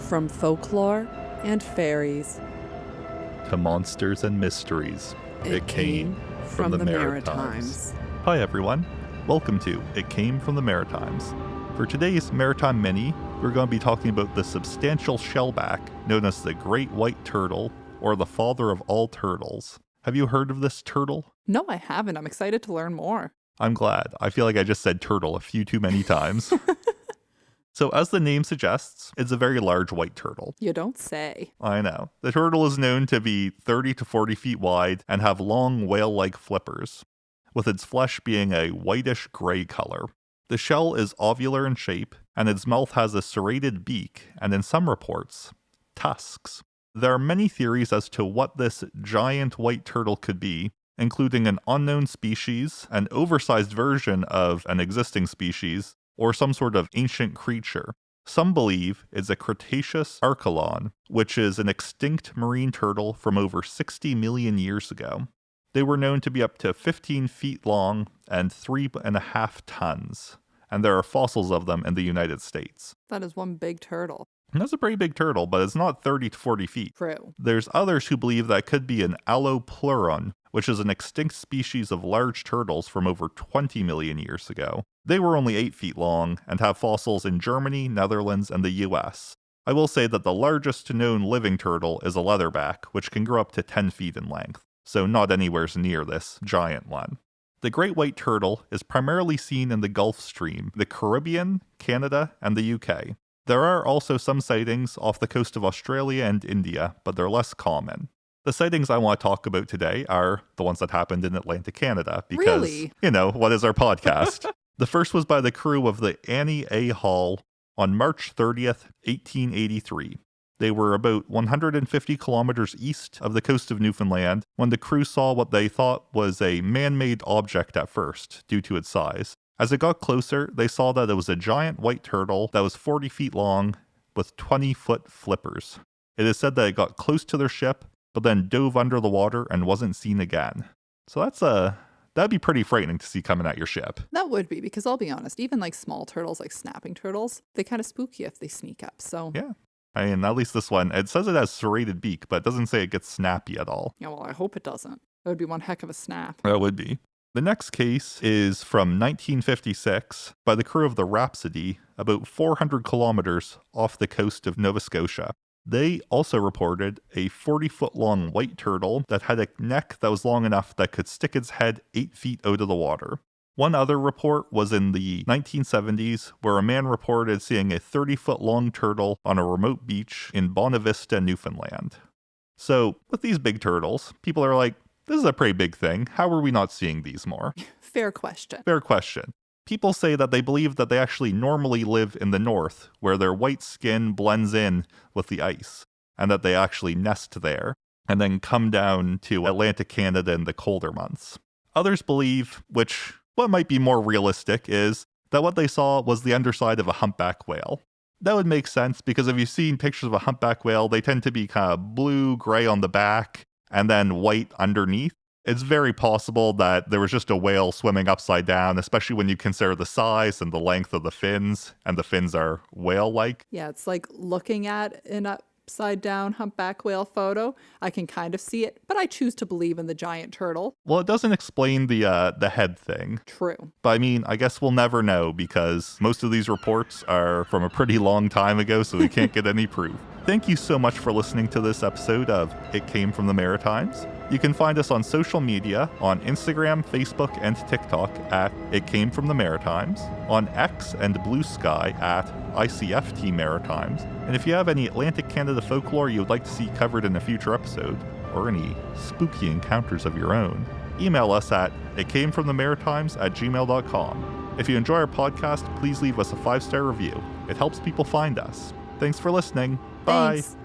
From folklore and fairies to monsters and mysteries, it came from the Maritimes. Hi everyone, welcome to It Came From The Maritimes. For today's Maritime Mini, we're going to be talking about the substantial shellback known as the Great White Turtle, or the father of all turtles. Have you heard of this turtle? No, I haven't. I'm excited to learn more. I'm glad. I feel like I just said turtle a few too many times. So as the name suggests, it's a very large white turtle. You don't say. I know. The turtle is known to be 30 to 40 feet wide and have long whale-like flippers, with its flesh being a whitish gray color. The shell is ovular in shape, and its mouth has a serrated beak, and in some reports, tusks. There are many theories as to what this giant white turtle could be, including an unknown species, an oversized version of an existing species, or some sort of ancient creature. Some believe it's a Cretaceous archelon, which is an extinct marine turtle from over 60 million years ago. They were known to be up to 15 feet long and 3.5 tons, and there are fossils of them in the United States. That is one big turtle. And that's a pretty big turtle, but it's not 30 to 40 feet. True. There's others who believe that could be an Allopleuron, which is an extinct species of large turtles from over 20 million years ago. They were only 8 feet long and have fossils in Germany, Netherlands, and the US. I will say that the largest known living turtle is a leatherback, which can grow up to 10 feet in length, so not anywhere near this giant one. The great white turtle is primarily seen in the Gulf Stream, the Caribbean, Canada, and the UK. There are also some sightings off the coast of Australia and India, but they're less common. The sightings I want to talk about today are the ones that happened in Atlantic Canada, because, Really? What is our podcast? The first was by the crew of the Annie A. Hall on March 30th, 1883. They were about 150 kilometers east of the coast of Newfoundland when the crew saw what they thought was a man-made object at first, due to its size. As it got closer, they saw that it was a giant white turtle that was 40 feet long with 20-foot flippers. It is said that it got close to their ship, but then dove under the water and wasn't seen again. So that'd be pretty frightening to see coming at your ship. That would be, because I'll be honest, even like small turtles, like snapping turtles, they kind of spook you if they sneak up, so. Yeah. I mean, at least this one, it says it has serrated beak, but it doesn't say it gets snappy at all. Yeah, well, I hope it doesn't. That would be one heck of a snap. That would be. The next case is from 1956 by the crew of the Rhapsody, about 400 kilometers off the coast of Nova Scotia. They also reported a 40-foot-long white turtle that had a neck that was long enough that could stick its head 8 feet out of the water. One other report was in the 1970s, where a man reported seeing a 30-foot-long turtle on a remote beach in Bonavista, Newfoundland. So, with these big turtles, people are like, this is a pretty big thing. How are we not seeing these more? Fair question. Fair question. People say that they believe that they actually normally live in the north, where their white skin blends in with the ice, and that they actually nest there, and then come down to Atlantic Canada in the colder months. Others believe, which what might be more realistic, is that what they saw was the underside of a humpback whale. That would make sense, because if you've seen pictures of a humpback whale, they tend to be kind of blue, gray on the back, and then white underneath. It's very possible that there was just a whale swimming upside down, especially when you consider the size and the length of the fins, and the fins are whale-like. Yeah, it's like looking at an upside down humpback whale photo. I can kind of see it, but I choose to believe in the giant turtle. Well, it doesn't explain the head thing. True. But I mean, I guess we'll never know, because most of these reports are from a pretty long time ago, so we can't get any proof. Thank you so much for listening to this episode of It Came From The Maritimes. You can find us on social media on Instagram, Facebook, and TikTok at It Came From The Maritimes, on X and Blue Sky at ICFT Maritimes. And if you have any Atlantic Canada folklore you would like to see covered in a future episode, or any spooky encounters of your own, email us at itcamefromthemaritimes@gmail.com. If you enjoy our podcast, please leave us a 5-star review. It helps people find us. Thanks for listening. Bye. Thanks.